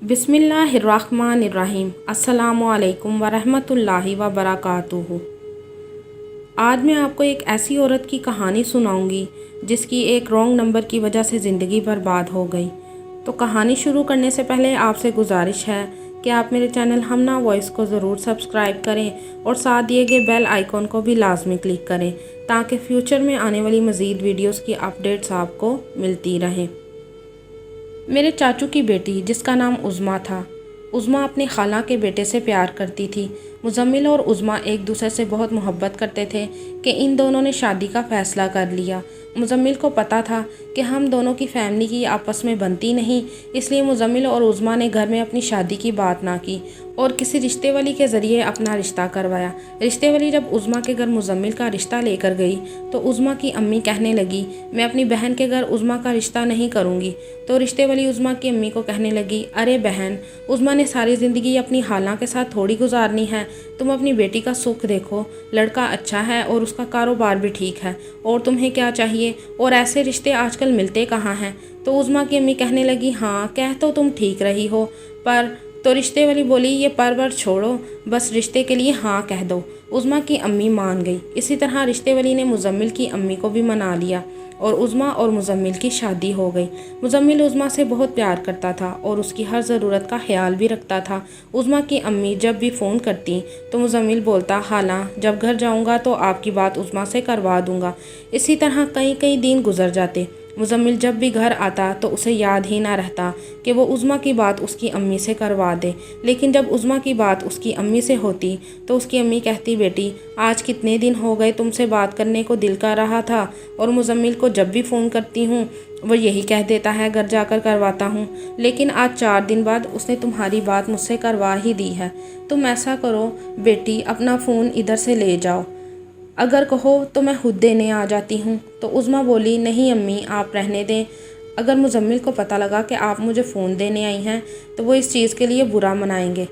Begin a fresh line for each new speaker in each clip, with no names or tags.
बिस्मिल्लाहिर्रहमानिर्रहीम। अस्सलामुअलैकुम वरहमतुल्लाहि वबरकातुहू। आज मैं आपको एक ऐसी औरत की कहानी सुनाऊंगी जिसकी एक रॉन्ग नंबर की वजह से ज़िंदगी बर्बाद हो गई। तो कहानी शुरू करने से पहले आपसे गुजारिश है कि आप मेरे चैनल हमना वॉइस को ज़रूर सब्सक्राइब करें और साथ दिए गए बेल आइकॉन को भी लाजमी क्लिक करें ताकि फ्यूचर में आने वाली मज़ीद वीडियोस की अपडेट्स आपको मिलती रहें। मेरे चाचू की बेटी जिसका नाम उज़्मा था, उज़्मा अपनी खाला के बेटे से प्यार करती थी। मुज़म्मिल और उज़्मा एक दूसरे से बहुत मोहब्बत करते थे कि इन दोनों ने शादी का फ़ैसला कर लिया। मुज़म्मिल को पता था कि हम दोनों की फ़ैमिली की आपस में बनती नहीं, इसलिए मुज़म्मिल और उज़्मा ने घर में अपनी शादी की बात ना की और किसी रिश्ते वाली के ज़रिए अपना रिश्ता करवाया। रिश्ते वाली जब उज़्मा के घर मुज़म्मिल का रिश्ता लेकर गई तो उज़्मा की अम्मी कहने लगी, मैं अपनी बहन के घर उज़्मा का रिश्ता नहीं करूँगी। तो रिश्ते वाली उज़्मा की अम्मी को कहने लगी, अरे बहन, उज़्मा ने सारी ज़िंदगी अपनी खाला के साथ थोड़ी गुजारनी है, तुम अपनी बेटी का सुख देखो, लड़का अच्छा है और उसका कारोबार भी ठीक है, और तुम्हें क्या चाहिए, और ऐसे रिश्ते आजकल मिलते कहाँ हैं। तो उज़्मा की अम्मी कहने लगी, हाँ कह तो तुम ठीक रही हो, पर तो रिश्ते वाली बोली, ये पर छोड़ो, बस रिश्ते के लिए हाँ कह दो। उज़्मा की अम्मी मान गई। इसी तरह रिश्ते वाली ने मुज़म्मिल की अम्मी को भी मना लिया और उज़्मा और मुज़म्मिल की शादी हो गई। मुज़म्मिल उज़्मा से बहुत प्यार करता था और उसकी हर ज़रूरत का ख्याल भी रखता था। उज़्मा की अम्मी जब भी फ़ोन करती तो मुज़म्मिल बोलता, खाला जब घर जाऊँगा तो आपकी बात उज़्मा से करवा दूँगा। इसी तरह कई कई दिन गुजर जाते। मुज़म्मिल जब भी घर आता तो उसे याद ही ना रहता कि वो उज़्मा की बात उसकी अम्मी से करवा दे। लेकिन जब उज़्मा की बात उसकी अम्मी से होती तो उसकी अम्मी कहती, बेटी आज कितने दिन हो गए तुमसे बात करने को दिल कर रहा था, और मुज़म्मिल को जब भी फ़ोन करती हूँ वो यही कह देता है घर जाकर करवाता हूँ, लेकिन आज 4 दिन बाद उसने तुम्हारी बात मुझसे करवा ही दी है। तुम ऐसा करो बेटी, अपना फ़ोन इधर से ले जाओ, अगर कहो तो मैं खुद देने आ जाती हूँ। तो उज़्मा बोली, नहीं अम्मी आप रहने दें, अगर मुज़म्मिल को पता लगा कि आप मुझे फ़ोन देने आई हैं तो वो इस चीज़ के लिए बुरा मनाएंगे।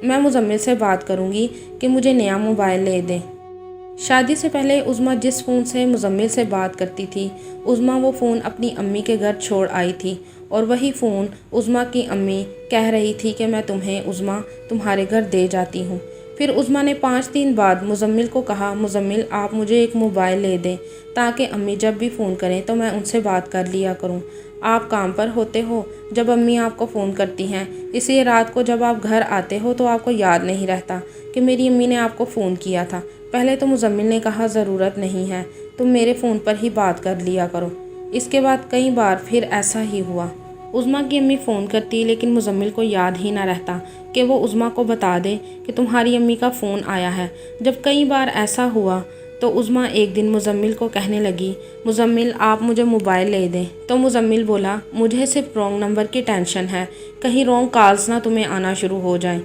मैं मुज़म्मिल से बात करूँगी कि मुझे नया मोबाइल ले दें। शादी से पहले उज़्मा जिस फ़ोन से मुज़म्मिल से बात करती थी, उज़्मा वो फ़ोन अपनी अम्मी के घर छोड़ आई थी, और वही फ़ोन उज़्मा की अम्मी कह रही थी कि मैं तुम्हें उज़्मा तुम्हारे घर दे जाती हूँ। फिर उज़्मा ने 5 दिन बाद मुज़म्मिल को कहा, मुज़म्मिल आप मुझे एक मोबाइल ले दें ताकि अम्मी जब भी फ़ोन करें तो मैं उनसे बात कर लिया करूं। आप काम पर होते हो जब अम्मी आपको फ़ोन करती हैं, इसलिए रात को जब आप घर आते हो तो आपको याद नहीं रहता कि मेरी अम्मी ने आपको फ़ोन किया था। पहले तो मुज़म्मिल ने कहा, ज़रूरत नहीं है, तुम मेरे फ़ोन पर ही बात कर लिया करो। इसके बाद कई बार फिर ऐसा ही हुआ। उज़्मा की अम्मी फ़ोन करती लेकिन मुज़म्मिल को याद ही ना रहता कि वो उज़्मा को बता दे कि तुम्हारी अम्मी का फ़ोन आया है। जब कई बार ऐसा हुआ तो उज़्मा एक दिन मुज़म्मिल को कहने लगी, मुज़म्मिल आप मुझे मोबाइल ले दें। तो मुज़म्मिल बोला, मुझे सिर्फ रॉन्ग नंबर की टेंशन है, कहीं रॉन्ग कॉल्स ना तुम्हें आना शुरू हो जाएं।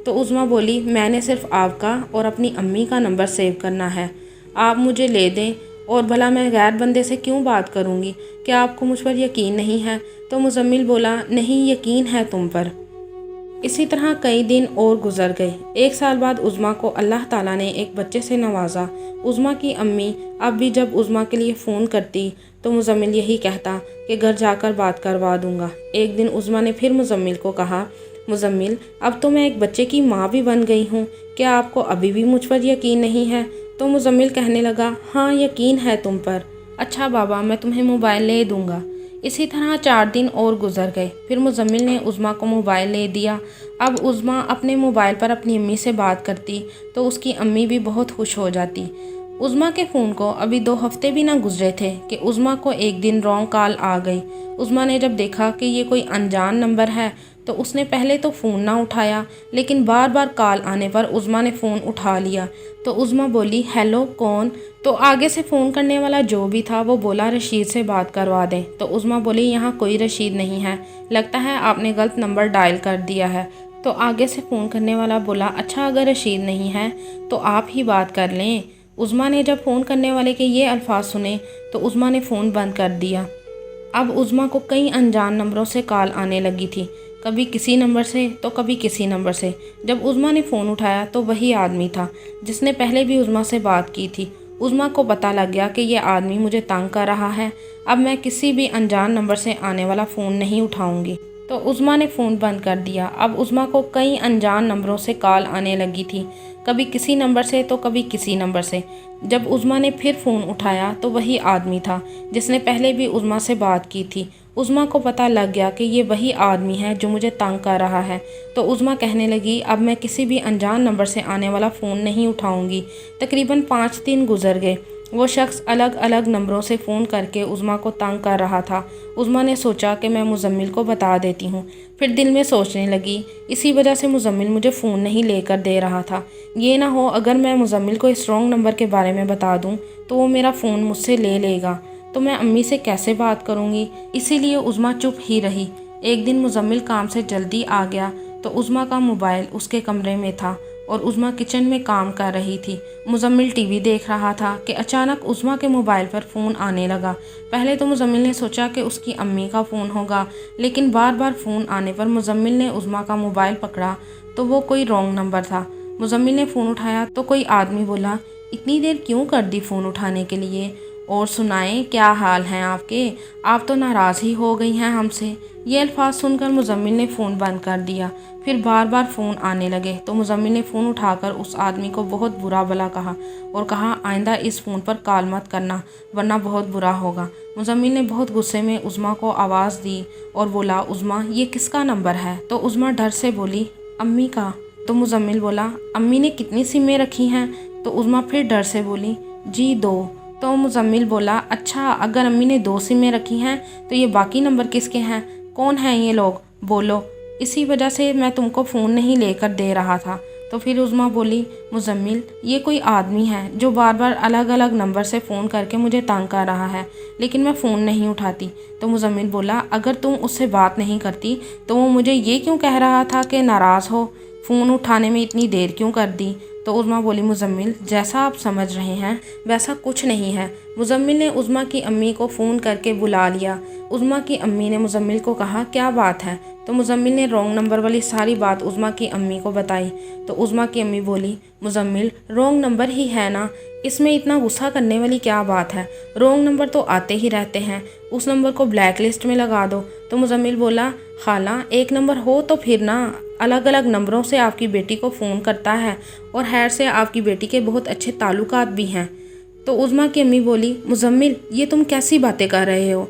तो उज़्मा बोली, मैंने सिर्फ आपका और अपनी अम्मी का नंबर सेव करना है, आप मुझे ले दें, और भला मैं गैर बंदे से क्यों बात करूँगी, क्या आपको मुझ पर यकीन नहीं है। तो मुज़म्मिल बोला, नहीं यकीन है तुम पर। इसी तरह कई दिन और गुजर गए। 1 साल बाद उज़्मा को अल्लाह ताला ने एक बच्चे से नवाजा। उज़्मा की अम्मी अब भी जब उज़्मा के लिए फ़ोन करती तो मुज़म्मिल यही कहता कि घर जाकर बात करवा दूँगा। एक दिन उज़्मा ने फिर मुज़म्मिल को कहा, मुज़म्मिल अब तो मैं एक बच्चे की माँ भी बन गई हूँ, क्या आपको अभी भी मुझ पर यकीन नहीं है। तो मुज़म्मिल कहने लगा, हाँ यकीन है तुम पर, अच्छा बाबा मैं तुम्हें मोबाइल ले दूँगा। इसी तरह 4 दिन और गुजर गए। फिर मुज़म्मिल ने उज़्मा को मोबाइल ले दिया। अब उज़्मा अपने मोबाइल पर अपनी अम्मी से बात करती तो उसकी अम्मी भी बहुत खुश हो जाती। उज़्मा के फ़ोन को अभी 2 हफ्ते भी ना गुजरे थे कि उज़्मा को एक दिन रॉन्ग कॉल आ गई। उज़्मा ने जब देखा कि ये कोई अनजान नंबर है तो उसने पहले तो फ़ोन ना उठाया, लेकिन बार बार कॉल आने पर उज़्मा ने फ़ोन उठा लिया। तो उज़्मा बोली, हेलो कौन। तो आगे से फ़ोन करने वाला जो भी था वो बोला, रशीद से बात करवा दें। तो उज़्मा बोली, यहाँ कोई रशीद नहीं है, लगता है आपने गलत नंबर डायल कर दिया है। तो आगे से फ़ोन करने वाला बोला, अच्छा अगर रशीद नहीं है तो आप ही बात कर लें। उज़्मा ने जब फ़ोन करने वाले के ये अल्फाज सुने तो उज़्मा ने फ़ोन बंद कर दिया। अब उज़्मा को कई अनजान नंबरों से कॉल आने लगी थी, कभी किसी नंबर से तो कभी किसी नंबर से। जब उज़्मा ने फ़ोन उठाया तो वही आदमी था जिसने पहले भी उज़्मा से बात की थी। उज़्मा को पता लग गया कि ये आदमी मुझे तंग कर रहा है, अब मैं किसी भी अनजान नंबर से आने वाला फ़ोन नहीं उठाऊंगी। तो उज़्मा ने फ़ोन बंद कर दिया। अब उज़्मा को कई अनजान नंबरों से कॉल आने लगी थी, कभी किसी नंबर से तो कभी किसी नंबर से। जब उज़्मा ने फिर फ़ोन उठाया तो वही आदमी था जिसने पहले भी उज़्मा से बात की थी। उज़्मा को पता लग गया कि ये वही आदमी है जो मुझे तंग कर रहा है। तो उज़्मा कहने लगी, अब मैं किसी भी अनजान नंबर से आने वाला फ़ोन नहीं उठाऊंगी। तकरीबन 5 दिन गुजर गए। वो शख्स अलग अलग नंबरों से फ़ोन करके उज़्मा को तंग कर रहा था। उज़्मा ने सोचा कि मैं मुज़म्मिल को बता देती हूँ। फिर दिल में सोचने लगी, इसी वजह से मुज़म्मिल मुझे फ़ोन नहीं लेकर दे रहा था। ये ना हो अगर मैं मुज़म्मिल को इस रॉन्ग नंबर के बारे में बता दूँ तो वो मेरा फ़ोन मुझसे ले लेगा, तो मैं अम्मी से कैसे बात करूँगी। इसीलिए उज़्मा चुप ही रही। एक दिन मुज़म्मिल काम से जल्दी आ गया तो उज़्मा का मोबाइल उसके कमरे में था और उज़्मा किचन में काम कर रही थी। मुज़म्मिल टीवी देख रहा था कि अचानक उज़्मा के मोबाइल पर फ़ोन आने लगा। पहले तो मुज़म्मिल ने सोचा कि उसकी अम्मी का फ़ोन होगा, लेकिन बार बार फ़ोन आने पर मुज़म्मिल ने उज़्मा का मोबाइल पकड़ा तो वो कोई रॉन्ग नंबर था। मुज़म्मिल ने फ़ोन उठाया तो कोई आदमी बोला, इतनी देर क्यों कर दी फ़ोन उठाने के लिए, और सुनाएं क्या हाल हैं आपके, आप तो नाराज़ ही हो गई हैं हमसे। ये अल्फाज सुनकर मुज़म्मिल ने फ़ोन बंद कर दिया। फिर बार बार फ़ोन आने लगे तो मुज़म्मिल ने फ़ोन उठाकर उस आदमी को बहुत बुरा भला कहा और कहा, आइंदा इस फ़ोन पर कॉल मत करना वरना बहुत बुरा होगा। मुज़म्मिल ने बहुत गुस्से में उज़्मा को आवाज़ दी और बोला, उज़्मा ये किसका नंबर है। तो उज़्मा डर से बोली, अम्मी का। तो मुज़म्मिल बोला, अम्मी ने कितनी सिमें रखी हैं। तो उज़्मा फिर डर से बोली, जी 2। तो मुज़म्मिल बोला, अच्छा अगर अम्मी ने 2 सिमें रखी हैं तो ये बाकी नंबर किसके हैं, कौन हैं ये लोग, बोलो। इसी वजह से मैं तुमको फ़ोन नहीं लेकर दे रहा था। तो फिर उज़्मा बोली, मुज़म्मिल ये कोई आदमी है जो बार बार अलग अलग नंबर से फ़ोन करके मुझे तंग कर रहा है, लेकिन मैं फ़ोन नहीं उठाती। तो मुज़म्मिल बोला, अगर तुम उससे बात नहीं करती तो वो मुझे ये क्यों कह रहा था कि नाराज़ हो, फ़ोन उठाने में इतनी देर क्यों कर दी। तो उज़्मा बोली, मुज़म्मिल जैसा आप समझ रहे हैं वैसा कुछ नहीं है। मुज़म्मिल ने उज़्मा की अम्मी को फ़ोन करके बुला लिया। उज़्मा की अम्मी ने मुज़म्मिल को कहा, क्या बात है। तो मुज़म्मिल ने रॉन्ग नंबर वाली सारी बात उज़्मा की अम्मी को बताई। तो उज़्मा की अम्मी बोली, मुज़म्मिल रॉन्ग नंबर ही है ना, इसमें इतना गुस्सा करने वाली क्या बात है, रॉन्ग नंबर तो आते ही रहते हैं, उस नंबर को ब्लैक लिस्ट में लगा दो। तो मुज़म्मिल बोला, खाला एक नंबर हो तो फिर ना अलग अलग नंबरों से आपकी बेटी को फ़ोन करता है और खैर से आपकी बेटी के बहुत अच्छे ताल्लुकात भी हैं। तो उज़्मा की अम्मी बोली, मुज़म्मिल ये तुम कैसी बातें कर रहे हो।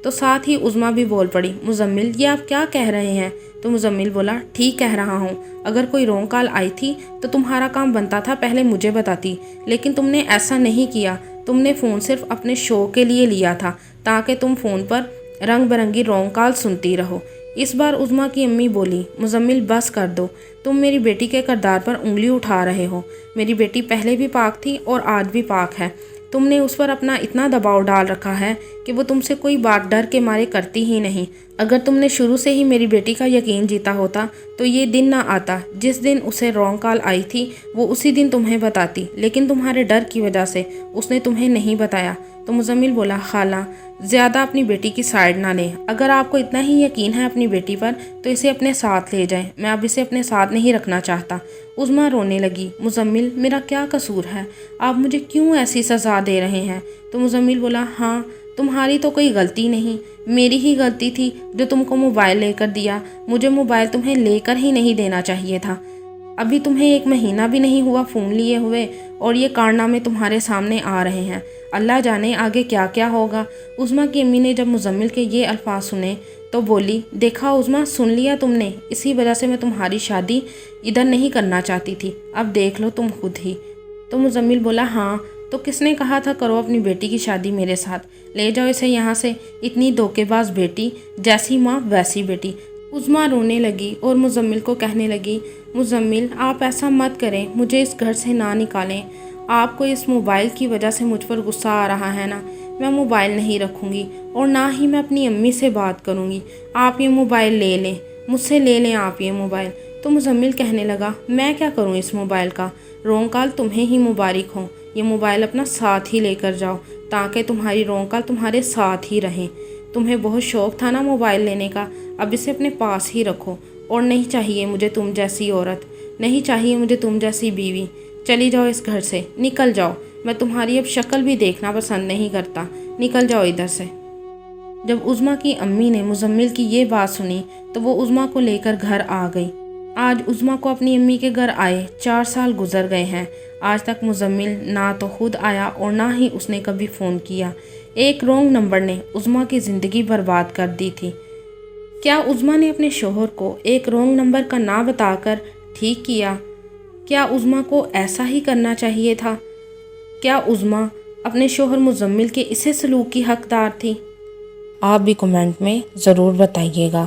तो साथ ही उज़्मा भी बोल पड़ी, मुज़म्मिल ये आप क्या कह रहे हैं। तो मुज़म्मिल बोला, ठीक कह रहा हूँ, अगर कोई रॉन्ग कॉल आई थी तो तुम्हारा काम बनता था पहले मुझे बताती, लेकिन तुमने ऐसा नहीं किया। तुमने फ़ोन सिर्फ अपने शो के लिए लिया था ताकि तुम फ़ोन पर रंग बिरंगी रॉन्ग कॉल सुनती रहो। इस बार उज़्मा की अम्मी बोली, मुज़म्मिल बस कर दो, तुम मेरी बेटी के किरदार पर उंगली उठा रहे हो। मेरी बेटी पहले भी पाक थी और आज भी पाक है। तुमने उस पर अपना इतना दबाव डाल रखा है कि वो तुमसे कोई बात डर के मारे करती ही नहीं। अगर तुमने शुरू से ही मेरी बेटी का यकीन जीता होता तो ये दिन ना आता। जिस दिन उसे रॉन्ग कॉल आई थी वो उसी दिन तुम्हें बताती, लेकिन तुम्हारे डर की वजह से उसने तुम्हें नहीं बताया। तो मुज़म्मिल बोला, खाला ज़्यादा अपनी बेटी की साइड ना लें, अगर आपको इतना ही यकीन है अपनी बेटी पर तो इसे अपने साथ ले जाएं, मैं अब इसे अपने साथ नहीं रखना चाहता। उज़्मा रोने लगी, मुज़म्मिल मेरा क्या कसूर है, आप मुझे क्यों ऐसी सज़ा दे रहे हैं। तो मुज़म्मिल बोला, हाँ तुम्हारी तो कोई गलती नहीं, मेरी ही गलती थी जो तुमको मोबाइल लेकर दिया। मुझे मोबाइल तुम्हें लेकर ही नहीं देना चाहिए था। अभी तुम्हें 1 महीना भी नहीं हुआ फ़ोन लिए हुए और ये कारनामे तुम्हारे सामने आ रहे हैं। अल्लाह जाने आगे क्या क्या होगा। उज़्मा की अम्मी ने जब मुज़म्मिल के ये अल्फाज सुने तो बोली, देखा उज़्मा सुन लिया तुमने, इसी वजह से मैं तुम्हारी शादी इधर नहीं करना चाहती थी, अब देख लो तुम खुद ही। तो मुज़म्मिल बोला, हाँ तो किसने कहा था करो अपनी बेटी की शादी मेरे साथ, ले जाओ इसे यहाँ से, इतनी धोखेबाज बेटी, जैसी माँ वैसी बेटी। उज़्मा रोने लगी और मुज़म्मिल को कहने लगी, मुज़म्मिल आप ऐसा मत करें, मुझे इस घर से ना निकालें। आपको इस मोबाइल की वजह से मुझ पर गुस्सा आ रहा है ना, मैं मोबाइल नहीं रखूँगी और ना ही मैं अपनी अम्मी से बात करूँगी। आप ये मोबाइल ले लें, मुझसे ले लें आप ये मोबाइल। तो मुज़म्मिल कहने लगा, मैं क्या करूँ इस मोबाइल का, रॉन्ग कॉल तुम्हें ही मुबारक हो, ये मोबाइल अपना साथ ही लेकर जाओ ताकि तुम्हारी रॉन्ग कॉल तुम्हारे साथ ही रहें। तुम्हें बहुत शौक़ था ना मोबाइल लेने का, अब इसे अपने पास ही रखो। और नहीं चाहिए मुझे तुम जैसी औरत, नहीं चाहिए मुझे तुम जैसी बीवी। चली जाओ इस घर से, निकल जाओ, मैं तुम्हारी अब शक्ल भी देखना पसंद नहीं करता, निकल जाओ इधर से। جب عظمیٰ کی امی نے مزمل کی یہ بات سنی تو وہ عظمیٰ کو لے کر گھر آ گئی۔ آج عظمیٰ کو اپنی امی کے گھر آئے 4 سال گزر گئے ہیں۔ آج تک مزمل نہ تو خود آیا اور نہ ہی اس نے کبھی فون کیا۔ ایک رونگ نمبر نے عظمیٰ کی زندگی برباد کر دی تھی۔ کیا عظمیٰ نے اپنے شوہر کو ایک رونگ نمبر کا نہ بتا کر ٹھیک کیا؟ کیا عظمیٰ کو ایسا ہی کرنا چاہیے تھا؟ کیا عظمیٰ اپنے شوہر مزمل کے اسے سلوک کی حقدار تھی؟ آپ بھی کمنٹ میں ضرور بتائیے گا۔